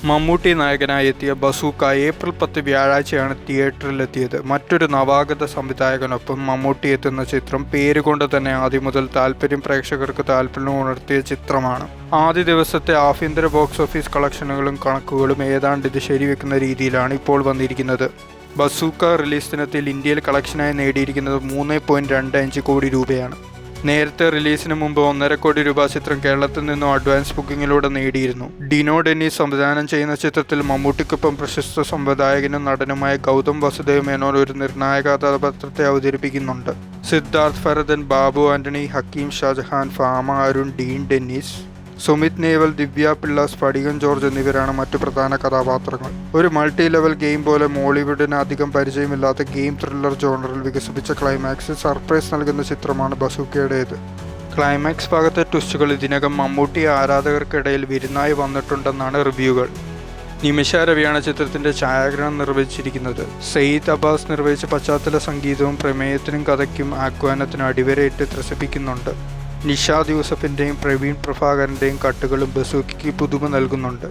മമ്മൂട്ടി നായകനായി എത്തിയ bazooka April 10 വ്യാഴാഴ്ചയാണ് തിയേറ്ററിലെത്തിയത്. മറ്റൊരു നവാഗത സംവിധായകനൊപ്പം മമ്മൂട്ടി എത്തുന്ന ചിത്രം പേരുകൊണ്ട് തന്നെ ആദ്യം മുതൽ പ്രേക്ഷകർക്ക് താല്പര്യം ഉണർത്തിയ ചിത്രമാണ്. ആദ്യ ദിവസത്തെ ആഭ്യന്തര ബോക്സ് ഓഫീസ് കളക്ഷനുകളും കണക്കുകളും ഏതാണ്ട് ഇത് ശരിവെക്കുന്ന രീതിയിലാണ് ഇപ്പോൾ വന്നിരിക്കുന്നത്. ബസൂക്ക റിലീസ് ദിനത്തിൽ ഇന്ത്യയിൽ കളക്ഷനായി നേടിയിരിക്കുന്നത് 3.25 കോടി രൂപയാണ്. നേരത്തെ റിലീസിന് മുമ്പ് 1.5 കോടി രൂപ ചിത്രം കേരളത്തിൽ നിന്നും അഡ്വാൻസ് ബുക്കിങ്ങിലൂടെ നേടിയിരുന്നു. ഡിനോ ഡെന്നീസ് സംവിധാനം ചെയ്യുന്ന ചിത്രത്തിൽ മമ്മൂട്ടിക്കൊപ്പം പ്രശസ്ത സംവിധായകനും നടനുമായ ഗൗതം വസുദേവ് മേനോൻ ഒരു നിർണായക കഥാപാത്രത്തെ അവതരിപ്പിക്കുന്നുണ്ട്. സിദ്ധാർത്ഥ് ഭരതൻ, ബാബു ആന്റണി, ഹക്കീം ഷാജഹാൻ, ഫാമ അരുൺ, ഡീൻ ഡെന്നീസ്, സുമിത് നേവൽ, ദിവ്യ പിള്ള, സ്ഫടികൻ ജോർജ് എന്നിവരാണ് മറ്റു പ്രധാന കഥാപാത്രങ്ങൾ. ഒരു മൾട്ടി ലെവൽ ഗെയിം പോലെ മോളിവുഡിന് അധികം പരിചയമില്ലാത്ത ഗെയിം ത്രില്ലർ ജോണറിൽ വികസിപ്പിച്ച ക്ലൈമാക്സിൽ സർപ്രൈസ് നൽകുന്ന ചിത്രമാണ് ബസൂക്കയുടേത്. ക്ലൈമാക്സ് ഭാഗത്തെ ട്വിസ്റ്റുകൾ ഇതിനകം മമ്മൂട്ടി ആരാധകർക്കിടയിൽ വിരുന്നായി വന്നിട്ടുണ്ടെന്നാണ് റിവ്യൂകൾ. നിമിഷ രവിയാണ് ചിത്രത്തിന്റെ ഛായാഗ്രഹണം നിർവഹിച്ചിരിക്കുന്നത്. സയ്യിദ് അബ്ബാസ് നിർവഹിച്ച പശ്ചാത്തല സംഗീതവും പ്രമേയത്തിനും കഥയ്ക്കും ആഹ്വാനത്തിനും അടിവരയിട്ട് ത്രസിപ്പിക്കുന്നുണ്ട്. നിഷാദ് യൂസഫിൻ്റെയും പ്രവീൺ പ്രഭാകരൻ്റെയും കട്ടുകളും ബസൂക്കയ്ക്ക് പുതുമ നൽകുന്നുണ്ട്.